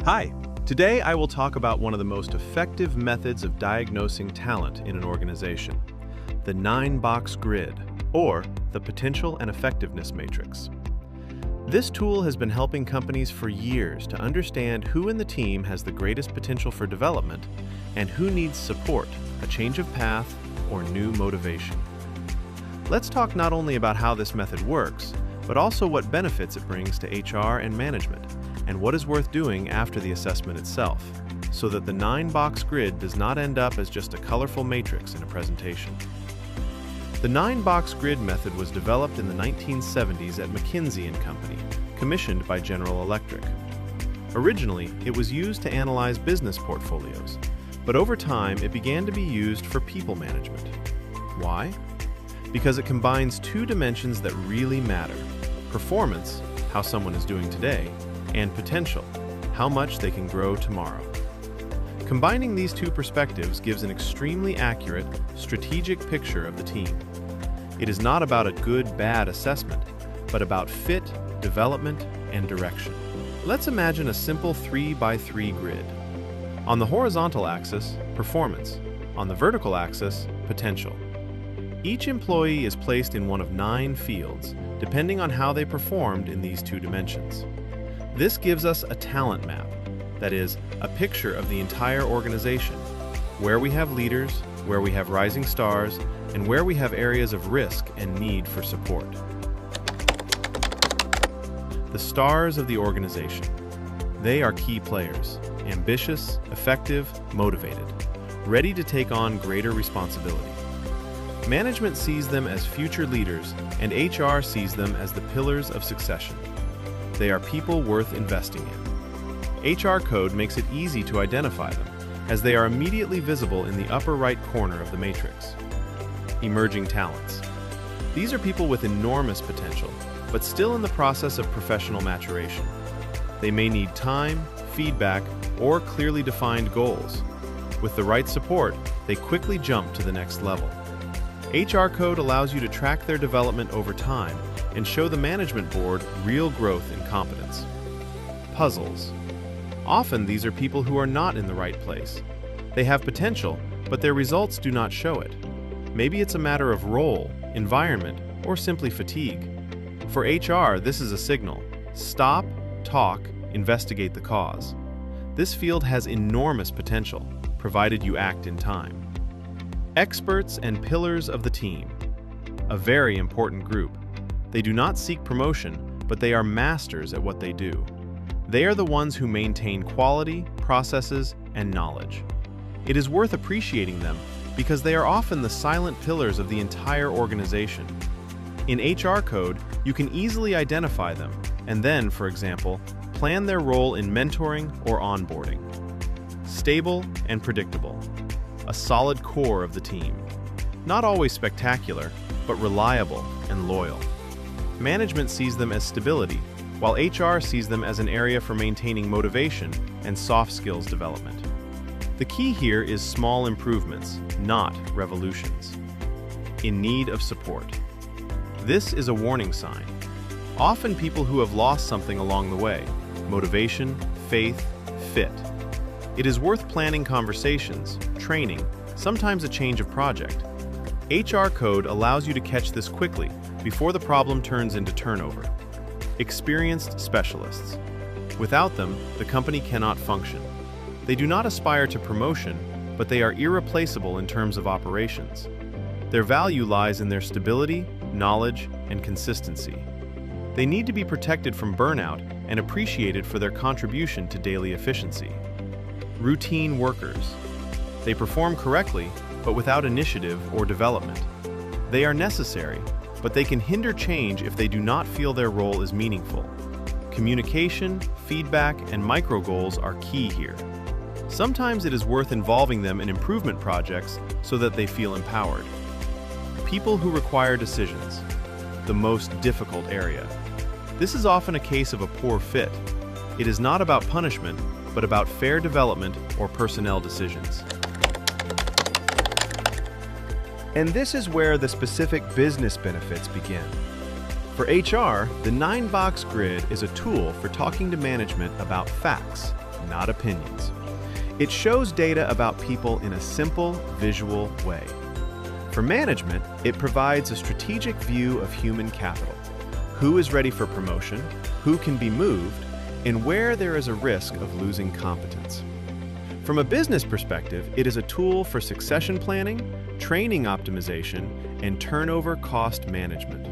Hi, today I will talk about one of the most effective methods of diagnosing talent in an organization, the 9-box grid, or the Potential and Effectiveness Matrix. This tool has been helping companies for years to understand who in the team has the greatest potential for development and who needs support, a change of path, or new motivation. Let's talk not only about how this method works, but also what benefits it brings to HR and management, and what is worth doing after the assessment itself, so that the 9-box grid does not end up as just a colorful matrix in a presentation. The 9-box grid method was developed in the 1970s at McKinsey & Company, commissioned by General Electric. Originally, it was used to analyze business portfolios, but over time it began to be used for people management. Why? Because it combines two dimensions that really matter: performance, how someone is doing today, and potential, how much they can grow tomorrow. Combining these two perspectives gives an extremely accurate, strategic picture of the team. It is not about a good-bad assessment, but about fit, development, and direction. Let's imagine a simple 3x3 grid. On the horizontal axis, performance. On the vertical axis, potential. Each employee is placed in one of 9 fields, depending on how they performed in these two dimensions. This gives us a talent map, that is, a picture of the entire organization, where we have leaders, where we have rising stars, and where we have areas of risk and need for support. The stars of the organization. They are key players, ambitious, effective, motivated, ready to take on greater responsibility. Management sees them as future leaders, and HR sees them as the pillars of succession. They are people worth investing in. HR code makes it easy to identify them, as they are immediately visible in the upper right corner of the matrix. Emerging talents. These are people with enormous potential, but still in the process of professional maturation. They may need time, feedback, or clearly defined goals. With the right support, they quickly jump to the next level. HR code allows you to track their development over time and show the management board real growth in competence. Puzzles. Often these are people who are not in the right place. They have potential, but their results do not show it. Maybe it's a matter of role, environment, or simply fatigue. For HR, this is a signal. Stop, talk, investigate the cause. This field has enormous potential, provided you act in time. Experts and pillars of the team. A very important group. They do not seek promotion, but they are masters at what they do. They are the ones who maintain quality, processes, and knowledge. It is worth appreciating them because they are often the silent pillars of the entire organization. In HR code, you can easily identify them and then, for example, plan their role in mentoring or onboarding. Stable and predictable. A solid core of the team. Not always spectacular, but reliable and loyal. Management sees them as stability, while HR sees them as an area for maintaining motivation and soft skills development. The key here is small improvements, not revolutions. In need of support. This is a warning sign. Often people who have lost something along the way, motivation, faith, fit. It is worth planning conversations, training, sometimes a change of project. HR code allows you to catch this quickly before the problem turns into turnover. Experienced specialists. Without them, the company cannot function. They do not aspire to promotion, but they are irreplaceable in terms of operations. Their value lies in their stability, knowledge, and consistency. They need to be protected from burnout and appreciated for their contribution to daily efficiency. Routine workers. They perform correctly, but without initiative or development. They are necessary, but they can hinder change if they do not feel their role is meaningful. Communication, feedback, and micro goals are key here. Sometimes it is worth involving them in improvement projects so that they feel empowered. People who require decisions. The most difficult area. This is often a case of a poor fit. It is not about punishment, but about fair development or personnel decisions. And this is where the specific business benefits begin. For HR, the 9-box grid is a tool for talking to management about facts, not opinions. It shows data about people in a simple, visual way. For management, it provides a strategic view of human capital. Who is ready for promotion, who can be moved, and where there is a risk of losing competence. From a business perspective, it is a tool for succession planning, training optimization, and turnover cost management.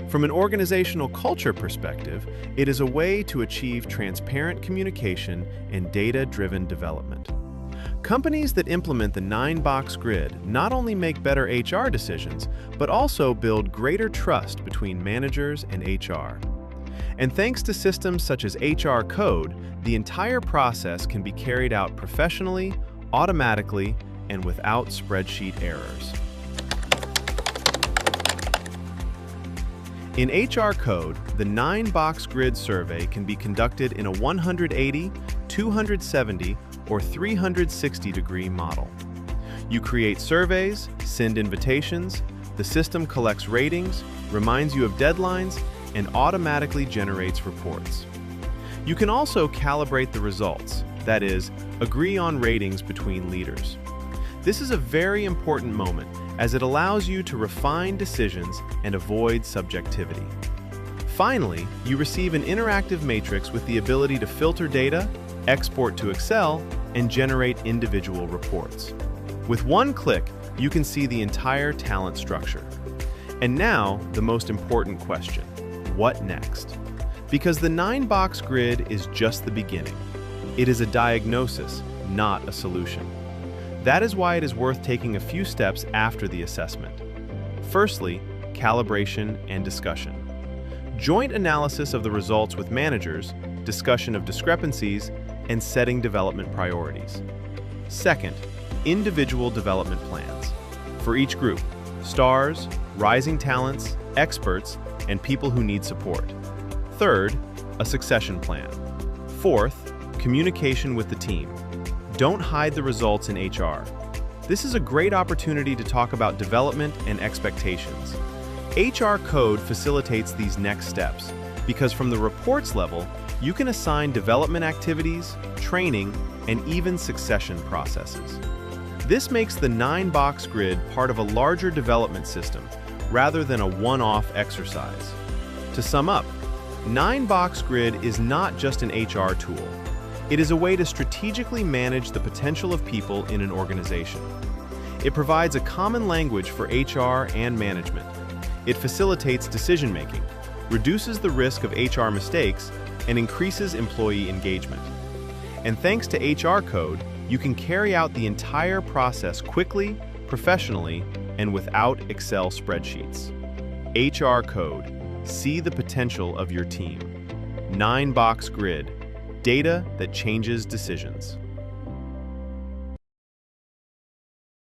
From an organizational culture perspective, it is a way to achieve transparent communication and data-driven development. Companies that implement the 9-box grid not only make better HR decisions, but also build greater trust between managers and HR. And thanks to systems such as HR Code, the entire process can be carried out professionally, automatically, and without spreadsheet errors. In HR Code, the 9-box grid survey can be conducted in a 180, 270, or 360-degree model. You create surveys, send invitations, the system collects ratings, reminds you of deadlines, and automatically generates reports. You can also calibrate the results, that is, agree on ratings between leaders. This is a very important moment as it allows you to refine decisions and avoid subjectivity. Finally, you receive an interactive matrix with the ability to filter data, export to Excel, and generate individual reports. With one click, you can see the entire talent structure. And now, the most important question: what next? Because the 9-box grid is just the beginning. It is a diagnosis, not a solution. That is why it is worth taking a few steps after the assessment. Firstly, calibration and discussion. Joint analysis of the results with managers, discussion of discrepancies, and setting development priorities. Second, individual development plans. For each group, stars, rising talents, experts, and people who need support. Third, a succession plan. Fourth, communication with the team. Don't hide the results in HR. This is a great opportunity to talk about development and expectations. HR Code facilitates these next steps because from the reports level, you can assign development activities, training, and even succession processes. This makes the 9-box grid part of a larger development system rather than a one-off exercise. To sum up, 9-box grid is not just an HR tool. It is a way to strategically manage the potential of people in an organization. It provides a common language for HR and management. It facilitates decision-making, reduces the risk of HR mistakes, and increases employee engagement. And thanks to HR Code, you can carry out the entire process quickly, professionally, and without Excel spreadsheets. HR Code. See the potential of your team. 9-box grid. Data that changes decisions.